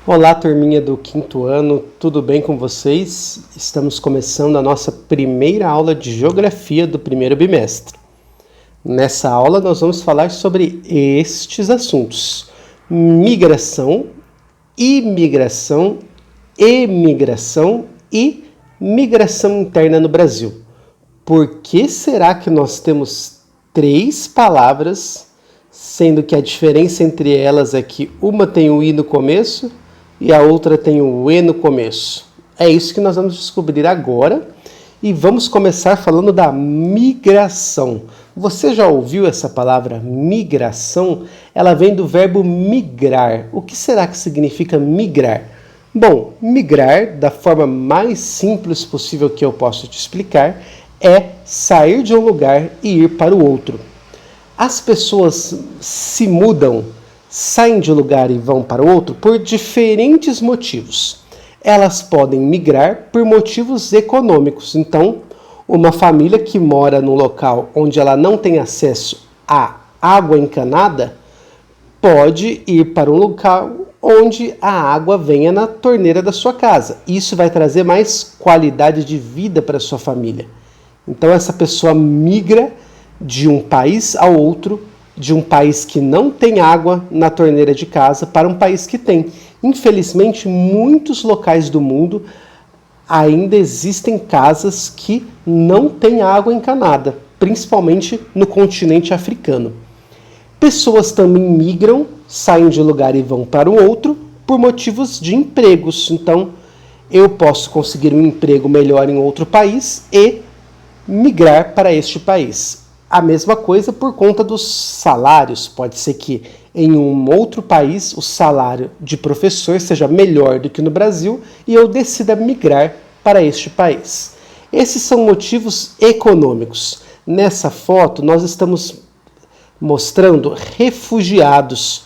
Olá, turminha do quinto ano, tudo bem com vocês? Estamos começando a nossa primeira aula de Geografia do primeiro bimestre. Nessa aula nós vamos falar sobre estes assuntos: migração, imigração, emigração e migração interna no Brasil. Por que será que nós temos três palavras, sendo que a diferença entre elas é que uma tem o i no começo e a outra tem o e no começo? É isso que nós vamos descobrir agora e vamos começar falando da migração. Você já ouviu essa palavra migração? Ela vem do verbo migrar. O que será que significa migrar? Bom, migrar, da forma mais simples possível que eu posso te explicar, é sair de um lugar e ir para o outro. As pessoas se mudam, saem de um lugar e vão para o outro por diferentes motivos. Elas podem migrar por motivos econômicos. Então, uma família que mora num local onde ela não tem acesso à água encanada pode ir para um local onde a água venha na torneira da sua casa. Isso vai trazer mais qualidade de vida para a sua família. Então essa pessoa migra de um país ao outro, de um país que não tem água na torneira de casa para um país que tem. Infelizmente, muitos locais do mundo ainda existem casas que não têm água encanada, principalmente no continente africano. Pessoas também migram, saem de um lugar e vão para o outro por motivos de empregos. Então, eu posso conseguir um emprego melhor em outro país e migrar para este país. A mesma coisa por conta dos salários. Pode ser que em um outro país o salário de professor seja melhor do que no Brasil e eu decida migrar para este país. Esses são motivos econômicos. Nessa foto nós estamos mostrando refugiados,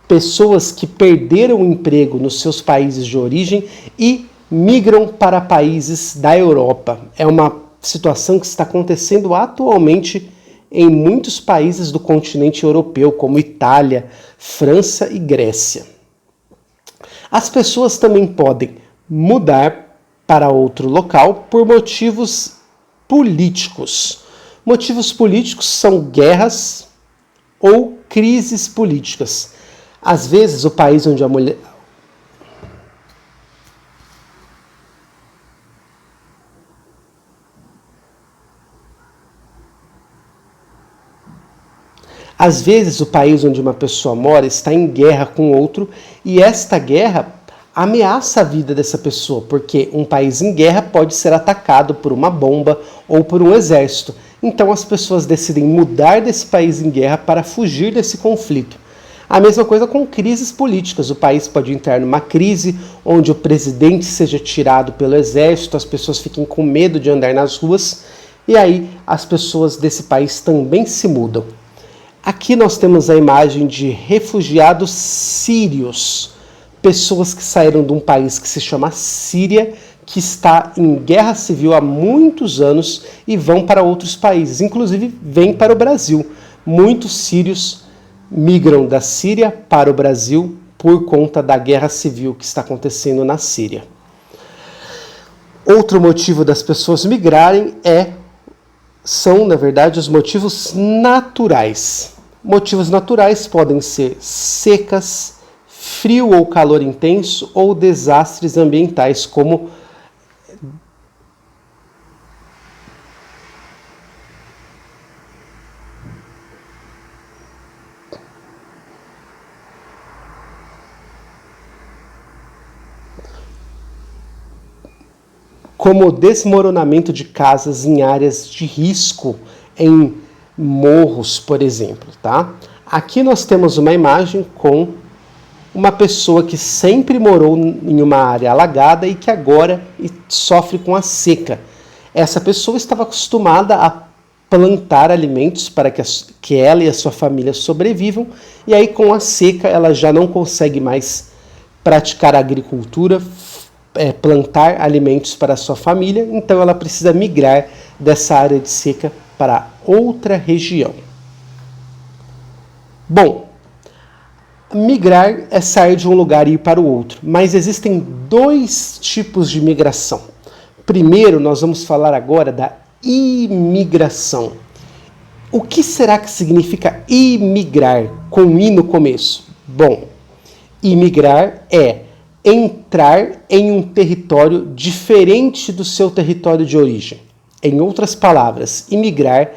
pessoas que perderam o emprego nos seus países de origem e migram para países da Europa. É uma situação que está acontecendo atualmente em muitos países do continente europeu, como Itália, França e Grécia. As pessoas também podem mudar para outro local por motivos políticos. Motivos políticos são guerras ou crises políticas. Às vezes, o país onde a mulher... Às vezes, o país onde uma pessoa mora está em guerra com outro e esta guerra ameaça a vida dessa pessoa, porque um país em guerra pode ser atacado por uma bomba ou por um exército. Então, as pessoas decidem mudar desse país em guerra para fugir desse conflito. A mesma coisa com crises políticas. O país pode entrar numa crise onde o presidente seja tirado pelo exército, as pessoas fiquem com medo de andar nas ruas e aí as pessoas desse país também se mudam. Aqui nós temos a imagem de refugiados sírios, pessoas que saíram de um país que se chama Síria, que está em guerra civil há muitos anos e vão para outros países, inclusive vêm para o Brasil. Muitos sírios migram da Síria para o Brasil por conta da guerra civil que está acontecendo na Síria. Outro motivo das pessoas migrarem são, na verdade, os motivos naturais. Motivos naturais podem ser secas, frio ou calor intenso ou desastres ambientais, como o desmoronamento de casas em áreas de risco, em morros, por exemplo, tá? Aqui nós temos uma imagem com uma pessoa que sempre morou em uma área alagada e que agora sofre com a seca. Essa pessoa estava acostumada a plantar alimentos para que ela e a sua família sobrevivam, e aí com a seca ela já não consegue mais praticar a agricultura, plantar alimentos para a sua família, então ela precisa migrar dessa área de seca para outra região. Bom, Migrar é sair de um lugar e ir para o outro, mas existem dois tipos de migração. Primeiro, nós vamos falar agora da imigração. O que será que significa imigrar, com i no começo? Bom, imigrar é entrar em um território diferente do seu território de origem. Em outras palavras, imigrar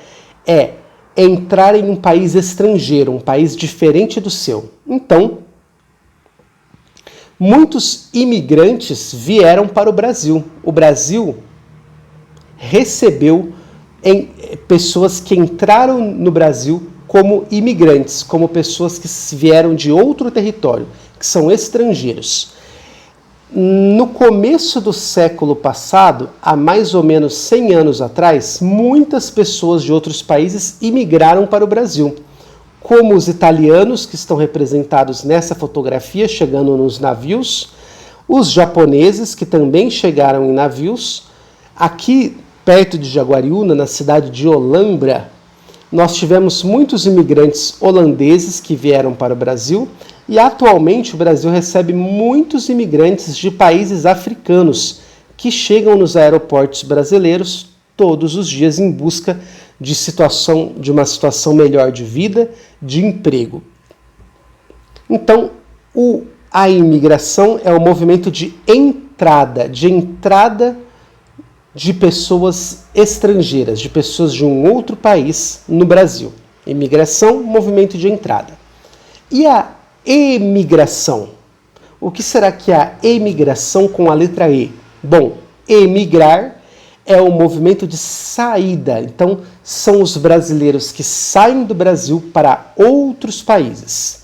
é entrar em um país estrangeiro, um país diferente do seu. Então, muitos imigrantes vieram para o Brasil. O Brasil recebeu pessoas que entraram no Brasil como imigrantes, como pessoas que vieram de outro território, que são estrangeiros. No começo do século passado, há mais ou menos 100 anos atrás, muitas pessoas de outros países imigraram para o Brasil, como os italianos, que estão representados nessa fotografia, chegando nos navios, os japoneses, que também chegaram em navios. Aqui, perto de Jaguariúna, na cidade de Olambra, nós tivemos muitos imigrantes holandeses que vieram para o Brasil, e atualmente o Brasil recebe muitos imigrantes de países africanos que chegam nos aeroportos brasileiros todos os dias em busca de uma situação melhor de vida, de emprego. Então, a imigração é o movimento de entrada de pessoas estrangeiras, de pessoas de um outro país no Brasil. Imigração, movimento de entrada. E a emigração? O que será que é a emigração com a letra E? Bom, emigrar é o movimento de saída. Então, são os brasileiros que saem do Brasil para outros países.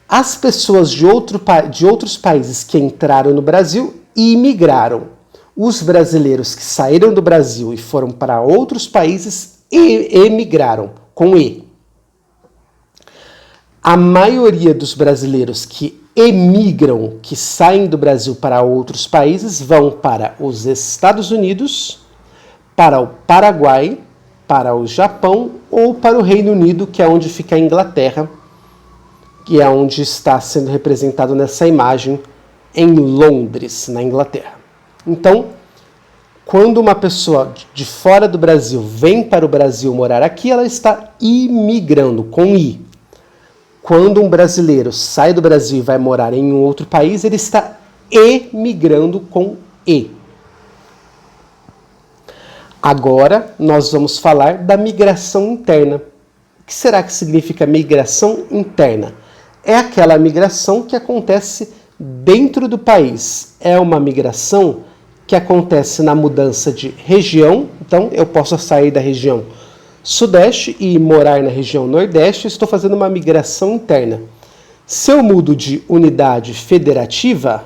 As pessoas de outros países que entraram no Brasil imigraram. Os brasileiros que saíram do Brasil e foram para outros países emigraram, com E. A maioria dos brasileiros que emigram, que saem do Brasil para outros países, vão para os Estados Unidos, para o Paraguai, para o Japão ou para o Reino Unido, que é onde fica a Inglaterra, que é onde está sendo representado nessa imagem, em Londres, na Inglaterra. Então, quando uma pessoa de fora do Brasil vem para o Brasil morar aqui, ela está imigrando, com I. Quando um brasileiro sai do Brasil e vai morar em um outro país, ele está emigrando, com E. Agora, nós vamos falar da migração interna. O que será que significa migração interna? É aquela migração que acontece dentro do país. É uma migração que acontece na mudança de região. Então, eu posso sair da região Sudeste e morar na região Nordeste. Estou fazendo uma migração interna. Se eu mudo de unidade federativa,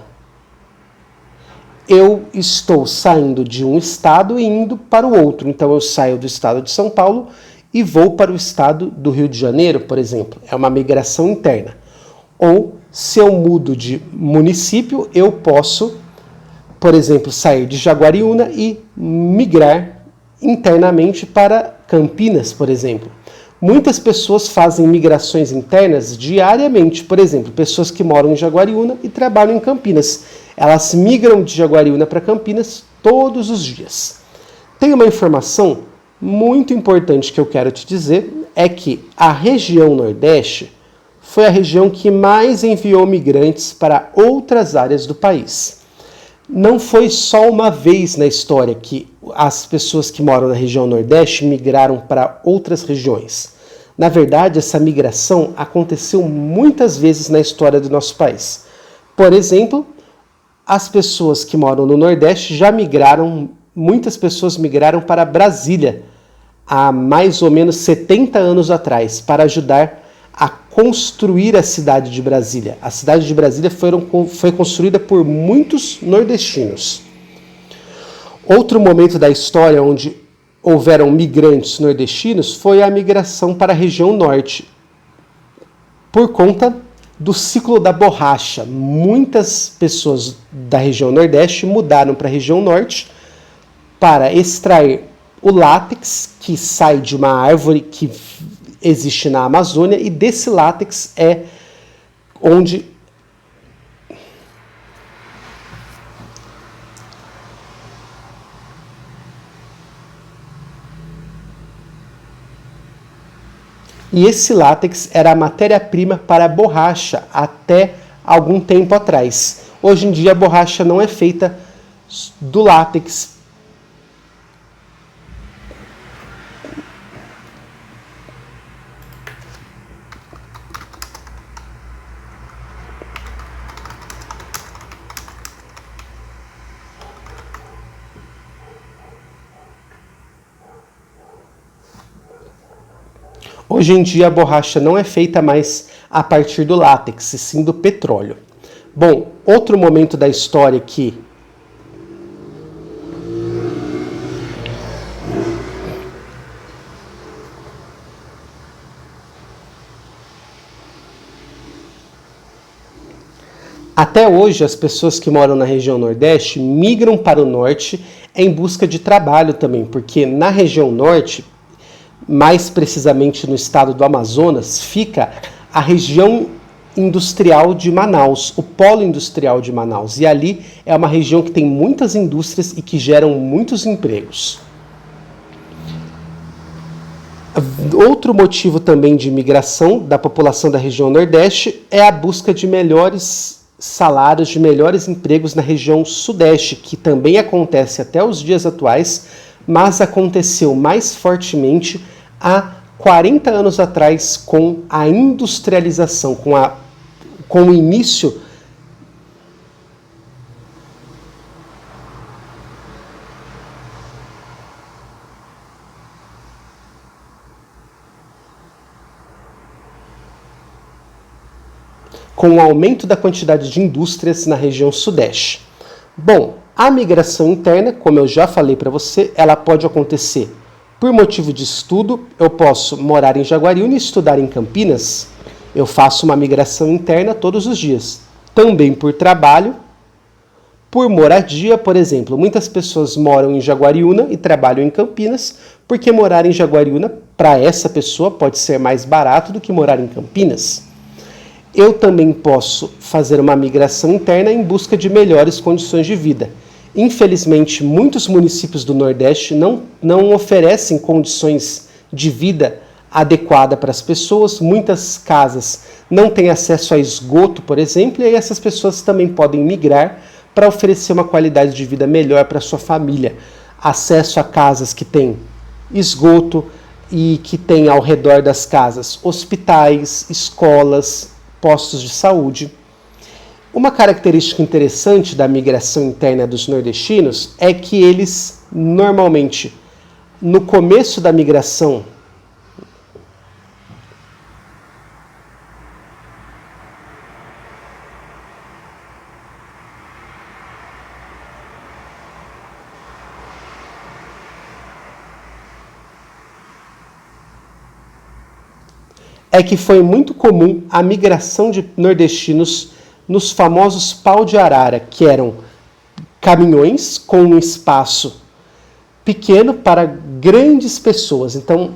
eu estou saindo de um estado e indo para o outro. Então, eu saio do estado de São Paulo e vou para o estado do Rio de Janeiro, por exemplo. É uma migração interna. Ou, se eu mudo de município, eu posso, por exemplo, sair de Jaguariúna e migrar internamente para Campinas, por exemplo. Muitas pessoas fazem migrações internas diariamente. Por exemplo, pessoas que moram em Jaguariúna e trabalham em Campinas. Elas migram de Jaguariúna para Campinas todos os dias. Tem uma informação muito importante que eu quero te dizer, é que a região Nordeste foi a região que mais enviou migrantes para outras áreas do país. Não foi só uma vez na história que as pessoas que moram na região Nordeste migraram para outras regiões. Na verdade, essa migração aconteceu muitas vezes na história do nosso país. Por exemplo, as pessoas que moram no Nordeste já migraram, muitas pessoas migraram para Brasília há mais ou menos 70 anos atrás, para ajudar a construir a cidade de Brasília. A cidade de Brasília foi construída por muitos nordestinos. Outro momento da história onde houveram migrantes nordestinos foi a migração para a região norte. Por conta do ciclo da borracha, muitas pessoas da região nordeste mudaram para a região norte para extrair o látex que sai de uma árvore que existe na Amazônia, e desse látex é onde e esse látex era a matéria-prima para a borracha até algum tempo atrás. Hoje em dia a borracha não é feita do látex. Hoje em dia a borracha não é feita mais a partir do látex, e sim do petróleo. Bom, outro momento da história que até hoje as pessoas que moram na região Nordeste migram para o Norte em busca de trabalho também, porque na região Norte, mais precisamente no estado do Amazonas, fica a região industrial de Manaus, o polo industrial de Manaus. E ali é uma região que tem muitas indústrias e que geram muitos empregos. Outro motivo também de imigração da população da região Nordeste é a busca de melhores salários, de melhores empregos na região Sudeste, que também acontece até os dias atuais, mas aconteceu mais fortemente há 40 anos atrás com a industrialização, com o início com o aumento da quantidade de indústrias na região Sudeste. Bom, a migração interna, como eu já falei para você, ela pode acontecer por motivo de estudo. Eu posso morar em Jaguariúna e estudar em Campinas. Eu faço uma migração interna todos os dias. Também por trabalho, por moradia, por exemplo. Muitas pessoas moram em Jaguariúna e trabalham em Campinas, porque morar em Jaguariúna, para essa pessoa, pode ser mais barato do que morar em Campinas. Eu também posso fazer uma migração interna em busca de melhores condições de vida. Infelizmente, muitos municípios do Nordeste não oferecem condições de vida adequada para as pessoas. Muitas casas não têm acesso a esgoto, por exemplo, e aí essas pessoas também podem migrar para oferecer uma qualidade de vida melhor para a sua família. Acesso a casas que têm esgoto e que têm ao redor das casas hospitais, escolas, postos de saúde. Uma característica interessante da migração interna dos nordestinos é que eles, normalmente, no começo da migração, que foi muito comum a migração de nordestinos nos famosos pau de arara, que eram caminhões com um espaço pequeno para grandes pessoas. Então,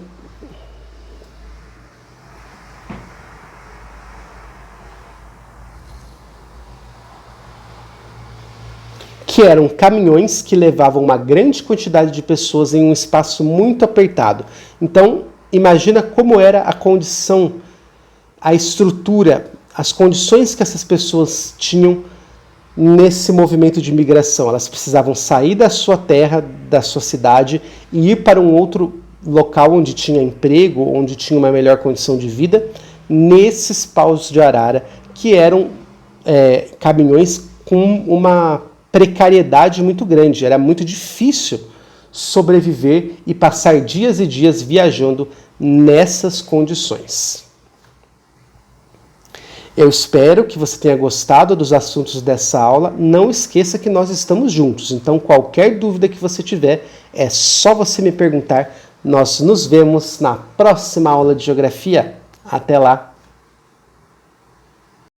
que eram caminhões que levavam uma grande quantidade de pessoas em um espaço muito apertado. Então, imagina como era a condição, a estrutura, as condições que essas pessoas tinham nesse movimento de migração. Elas precisavam sair da sua terra, da sua cidade e ir para um outro local onde tinha emprego, onde tinha uma melhor condição de vida, nesses paus de arara, que eram caminhões com uma precariedade muito grande. Era muito difícil sobreviver e passar dias e dias viajando nessas condições. Eu espero que você tenha gostado dos assuntos dessa aula. Não esqueça que nós estamos juntos, então qualquer dúvida que você tiver, é só você me perguntar. Nós nos vemos na próxima aula de Geografia. Até lá!